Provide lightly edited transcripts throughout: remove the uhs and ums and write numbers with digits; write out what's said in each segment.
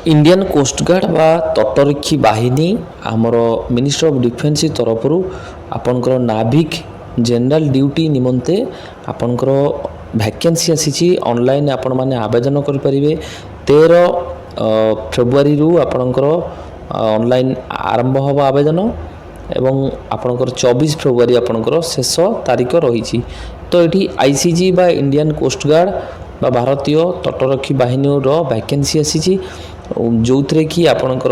Indian coast guard बा तटरक्षी बाहिनी आमर minister of defence तरफ आपणकर नाभिक जनरल ड्यूटी निमंते आपणकर वैकेंसी आसी ऑनलाइन आपण माने आवेदन करें 13 फेब्रुआरी आपणकर ऑनलाइन आरंभ हम आवेदन एवं आपणकर 24 फेब्रुआरी आपणकर शेष तारीख रही। तो ये आईसीजी बा इंडियन कोस्ट गार्ड बा भारतीय तटरक्षी बाहिनी वैकेंसी आसी जो थे कि आपणकर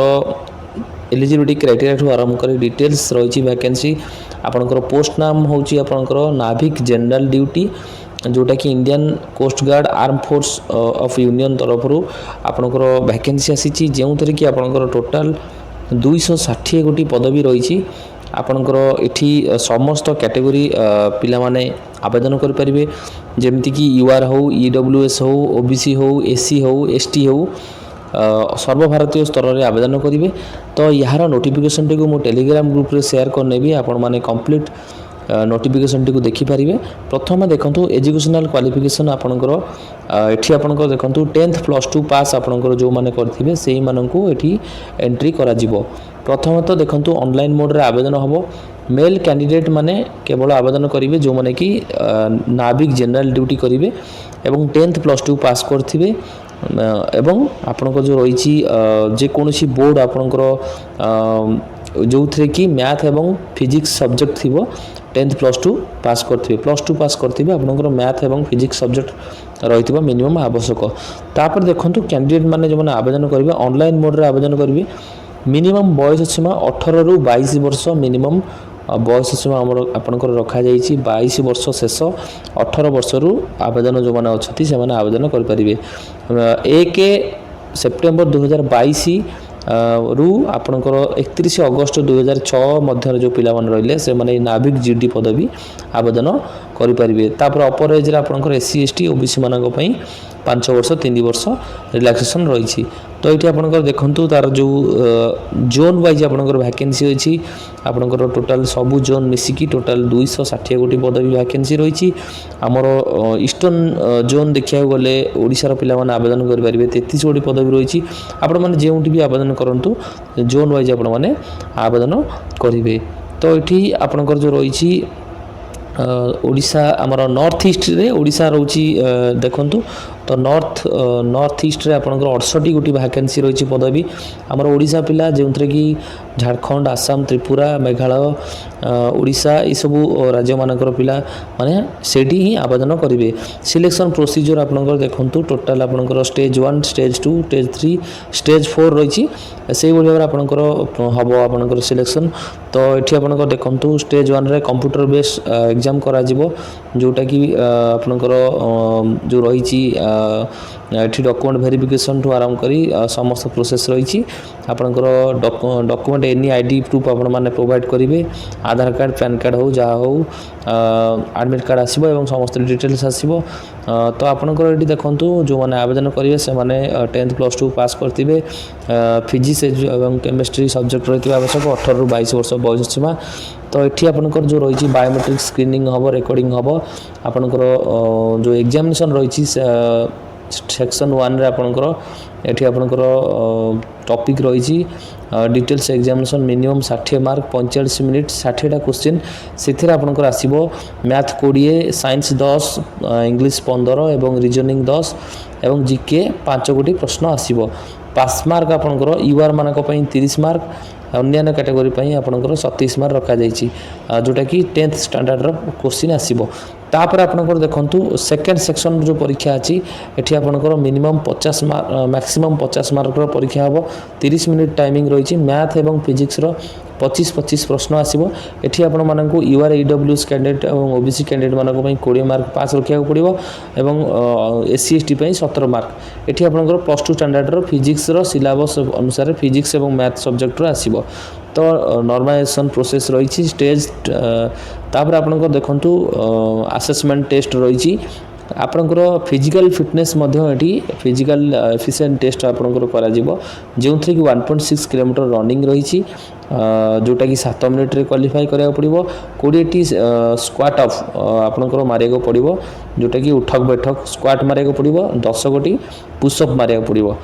एलिजिबिलिटी क्राइटेरिया ठू आरंभ कर डिटेल्स रही वैकेंसी आपणकर पोस्ट नाम होची आपणकर नाभिक जनरल ड्यूटी जोटा कि Indian coast guard arm force of union तरफ आपणकर वैकेंसी आसी जो थे कि आपणकर टोटाल 260 गोटी पदवी रही आपणकर एठी समस्त कैटेगरी पिला माने आवेदन करें जमती कि यूआर हो ईडब्ल्यूएस हो ओबीसी हो एससी हो एसटी हो सर्वभारतीय स्तर में आवेदन करेंगे। तो यार नोटिफिकेशन टी को टेलीग्राम ग्रुप रे शेयर करनेबी आपण माने कंप्लीट नोटिफिकेशन टी को देखिपारे। प्रथम देखो एजुकेशनल क्वालिफिकेशन आपणकर एठी आपणकर देखो 10th +2 पास आपणकर जो माने करथिबे सेही माननकु एठी एंट्री करा जिवो। प्रथम तो देखो ऑनलाइन मोड रे आवेदन हबो। मेल कैंडिडेट माने केवल आवेदन करेंगे जो माने कि नाविक जनरल ड्यूटी करेंगे एवं 10th +2 पास करथिबे एवं आपणकर जो रही जेकोसी बोर्ड आपणकर जो थे कि मैथ एवं फिजिक्स सब्जेक्ट थी 10th +2 पास करथिबे +2 पास करथिबे आपणकर मैथ एवं फिजिक्स सब्जेक्ट रही मिनिमम आवश्यक। तापर देखंतु कैंडिडेट माने जो माने आवेदन करेंगे ऑनलाइन मोड रे आवेदन करेंगे मिनिमम बयस सीमा 18 रु 22 वर्ष मिनिमम बयस सीमा आमर आपणकर रखा जाइछि 22 वर्ष शेष 18 वर्ष रु आवेदन जो माने अछथि से माने आवेदन कर परिबे। 1 सेप्टेम्बर 2022 रु आपणकर 31 अगस्त 2006 मध्य जो पिला मन रहिले से माने नाभिक जीडी पदवी आवेदन करि परिबे। तापर अपर एज रे आपणकर एससी एसटी ओबीसी मानक पई 5 वर्ष 3 वर्ष रिलैक्सेशन रही। तो ये आपणकर देखंतु तार जो जोन वाइज आपणकर वैकेंसी अछि आपणकर टोटाल सबु जोन मिसिकी टोटाल 260 गोटी पदवी वैकेंसी रही। आमर ईस्टर्न जोन देखिया गले ओडिसा रो पिला माने आवेदन करि परिबे 33 गोटी पदवी रही। आपण माने जेउठी भी आवेदन करंतु जोन वाइज आपण माने आवेदन करिवे। तो ये आपणकर जो रही ओडिशा आमर नॉर्थ ईस्ट रे ओडिशा रोची देखंतु तो नॉर्थ ईस्ट रे आपणकर 68 गोटी वैकेंसी रही पदवी आमर ओडिशा पिला जो थे कि झारखंड आसाम त्रिपुरा मेघालय ओडिशा ये सबू राज्य मानकर पिला माने सेठी ही आवेदन करेंगे। सिलेक्शन प्रोसीजर आपणकर देखंतु टोटाल आपणकर स्टेज 1 स्टेज 2 स्टेज 3 स्टेज 4 रही से भाव आपणकर हम आपणकर सिलेक्शन। तो ये आपणकर देखंतु स्टेज 1 रे कंप्यूटर बेस एग्जाम करा जिवो जोटा कि आपणकर जो रही डॉक्यूमेंट वेरिफिकेशन ठू आरंभ करी समस्त प्रोसेस रही आपणकर डॉक्यूमेंट एनी आईडी प्रूफ आपण माने प्रोवाइड करेंगे आधार कार्ड पैन कार्ड हो जहाँ हो एडमिट कार्ड आसो एवं समस्त डिटेल्स आसो। तो आपणकर ये देखंतु जो माने आवेदन करेंगे से माने 10th +2 पास करथिबे फिजिक्स एवं केमिस्ट्री सब्जेक्ट रही आवश्यक 18 रु 22 वर्ष बयस सीमा। तो ये आपणकर जो रही बायोमेट्रिक स्क्रीनिंग हम रेकर्डिंग हम आपणकर जो एग्जामिनेशन रही सेक्शन 1 रे आपणकर एठी आपणकर टॉपिक रही details examination minimum 60 mark 45 minute 60टा क्वेश्चन से आपणकर आसीबो मैथ 20 साइंस 10 इंग्लिश 15 एवं रीजनिंग 10 एवं जीके 5 गोटी प्रश्न आसीबो। पास मार्क आपणकर यूआर मानक पई 30 मार्क अन्य कैटेगरी आपणकर 27 मार्क रखा जाइछि जोटा कि 10th स्टैंडर्ड रो क्वेश्चन आसीबो। तापर आपणकर देखंतु सेकंड सेक्शन जो परीक्षा अछि एठी आपणकर मिनिमम 50 मार्क मैक्सिमम 50 मार्क रो परीक्षा हबो 30 मिनिट टाइमिंग रही मैथ एवं फिजिक्स रो 25 प्रश्न आसीबो। एठी आपण माननकु यूआर ईडब्ल्यूएस कैंडिडेट एवं ओबीसी कैंडिडेट मानक पई 20 मार्क पास रखिया पड़िबो एवं एससी एसटी पई 17 मार्क। एठी आपणकर +2 स्टैंडर्ड रो फिजिक्स रो सिलेबस अनुसार फिजिक्स एवं मैथ सब्जेक्ट रो आसीबो। तो नॉर्मलाइजेशन प्रोसेस रही स्टेज तापर आपणकर देखंतु असेसमेंट टेस्ट रही आपणकर physical fitness physical efficient test आपणकर करा जिवो जो कि 1.6 किलोमीटर रनिंग रही जोटा कि 7 मिनिट रे क्वालिफाई करा पड़िबो 20टी स्क्वाट ऑफ आपणकर मारिया पड़िबो जोटा कि उठक बैठक स्क्वाट मारिया पड़िबो 10 गोटी पुशअप मारिया पड़िबो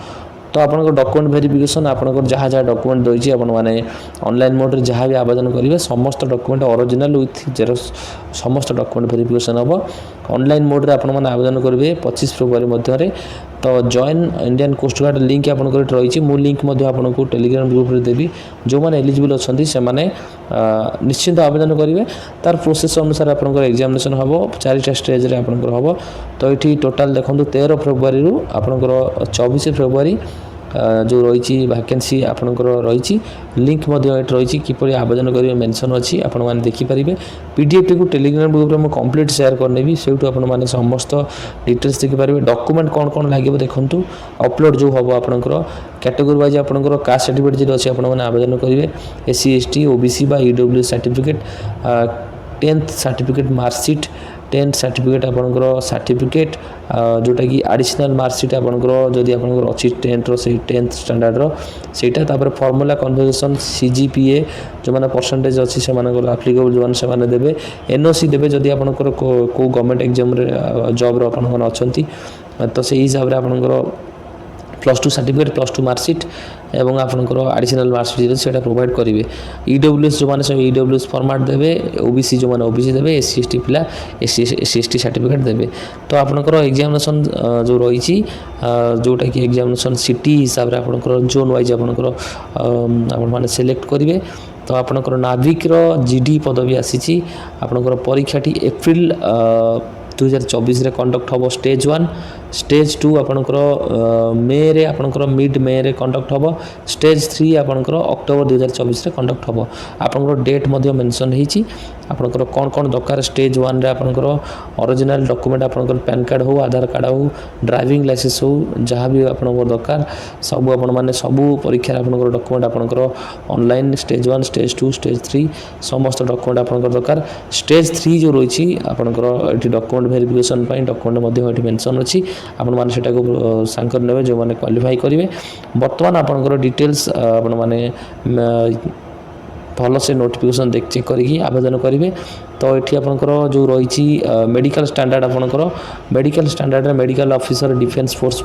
तो आपन डॉक्यूमेंट वेरिफिकेशन आपन जहाँ जहाँ डॉक्यूमेंट रही आपने ऑनलाइन मोड रे जहाँ भी आवेदन करेंगे समस्त डॉक्यूमेंट ओरिजिनल विथ जेरक्स समस्त डॉक्यूमेंट वेरिफिकेशन हम ऑनलाइन मोड रे आपन आवेदन करेंगे 25 फेब्रुआरी मध्य तो join Indian coast guard link आपन रही मु लिंक आपको टेलीग्राम ग्रुप रे देवी जो मैंने एलिजिबल अच्छा से निश्चिंत आवेदन करेंगे तार प्रोसेस अनुसार आपंकर एग्जामिनेशन हम 4टा स्टेज आपंकर हम तो ये टोटाल देखो 13 फेब्रुआरी रु आपंकर 24 फेब्रुआरी जो रही वैकेंसी आपंकर रही लिंक रही किपर आवेदन करेंगे मेंशन अच्छी आपण मैंने देखिपारे पीडीएफ टी को टेलीग्राम ग्रुप में कंप्लीट शेयर करनेबी से मैंने समस्त डिटेल्स देखिपारे डॉक्यूमेंट कौन कौन लगे देखूँ अपलोड जो हम आपंकर कैटेगोरी वाइज आपंकर कास्ट सर्टिफिकेट जो अच्छे आपने आवेदन करेंगे एससी एसटी ओबीसी बा EWS certificate 10th certificate marksheet 10th certificate आपंकर सर्टिफिकेट जोटा कि एडिशनल मार्कशीट आपंकर जदि आपंकर अच्छी 10th से 10th स्टैंडर्ड सेटा तापर फॉर्मूला कन्वर्सेशन सीजीपीए जो मैंने परसेंटेज अच्छी से आप्लिकेबल जो मैंने देवे एनओसी देवे जदि आपंकर को गवर्नमेंट एग्जाम जॉब आपन अच्छी तो से हिसाब से आपंकर +2 सर्टिफिकेट +2 मार्कशीट एवं आपंकर एडिशनल मार्कशीट से प्रोवाइड करेंगे ईडब्ल्यूएस जो मैंने सब ईडब्ल्यूएस फॉर्मेट देवे ओबीसी जो मैंने ओबीसी देवे एससी एसटी पिला एससी एसटी सर्टिफिकेट देवे तो आपंकर एग्जामिनेशन जो रही जोटा कि एग्जामिनेशन सिटी हिसाब से आपंकर जोन वाइज आपने सिलेक्ट करेंगे तो आपंकर नाविक जीडी पदवी आसी आपंकर परीक्षाटी एप्रिल 2024 रे कंडक्ट हम स्टेज 1 स्टेज 2 आपंकर मे रे आपंकर मिड मे रे कंडक्ट हम स्टेज 3 आपंकर अक्टोबर 2024 रे कंडक्ट हम आपंकर डेट मेंशन होती आपंकर कौन कौन दरकार स्टेज 1 रे आपंकर ओरिजिनल डॉक्यूमेंट आपंकर पैन कार्ड हो आधार कार्ड हो ड्राइविंग लाइसेंस हो जहाँ भी आपंकर दरकार सब आपण माने सबू परीक्षा आपंकर डॉक्यूमेंट आपंकर ऑनलाइन स्टेज 1 स्टेज 2 स्टेज 3 समस्त डॉक्यूमेंट आपंकर दरकार स्टेज 3 जो रही आपंकर ये डॉक्यूमेंट वेरिफिकेशन डॉक्यूमेंट मेंशन अच्छी आपण माने सेटा को सांकर नेबे जो माने क्वालिफाई करेंगे बर्तमान आपंकर डिटेल्स आपण माने भल से नोटिफिकेशन देख चेक करी आवेदन करेंगे तो ये आपंकर जो रही मेडिकल स्टैंडर्ड आपंकर medical standard medical officer defence force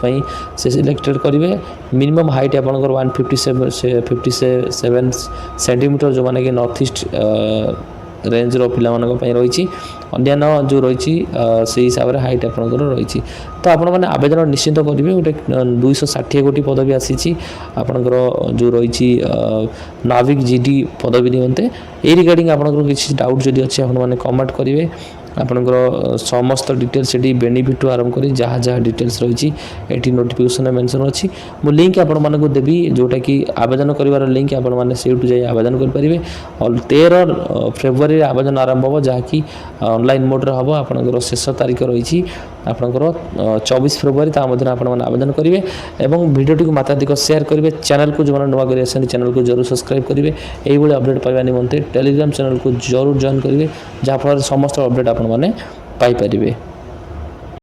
से सिलेक्टेड करेंगे मिनिमम हाइट आपंकर 157 सेंटीमीटर जो माने कि नॉर्थ ईस्ट रेंज रो पिला रही अन्य जो रही से हिसाब से हाइट आपंकर रही तो आपण मैंने आवेदन निश्चित करेंगे गोटे 260 गोटी पदवी आसी आपंकर जो रही नाविक जीडी पदवी निमंते ए रिगार्डिंग आपंकर किसी डाउट जदि अच्छे आपने कमेंट करेंगे आपंकर समस्त डिटेल्स से बेनिफिट आरंभ कर जहाँ जहाँ डिटेल्स रही ये नोटिफिकेशन मेंशन अच्छी मु लिंक आपण मानक देवी जोटा कि आवेदन करिवार लिंक आपण माने सेठू जाई आवेदन कर परिबे और 13 फेब्रुआरी आवेदन आरंभ हो जहाँकि ऑनलाइन मोड रे हबो आपनकर शेष तारीख रही आपनकर 24 फेब्रुआरी ता मध्य आपण माने आवेदन करेंगे एवं वीडियो को मात्राधिक शेयर करेंगे चैनल को जो नुआ कर चैनल को जरूर सब्सक्राइब करेंगे यही अपडेट पाइबा निमंते टेलीग्राम चैनल को जरूर जॉइन करेंगे जहाँफल समस्त अपडेट आपण माने पाई परिबे।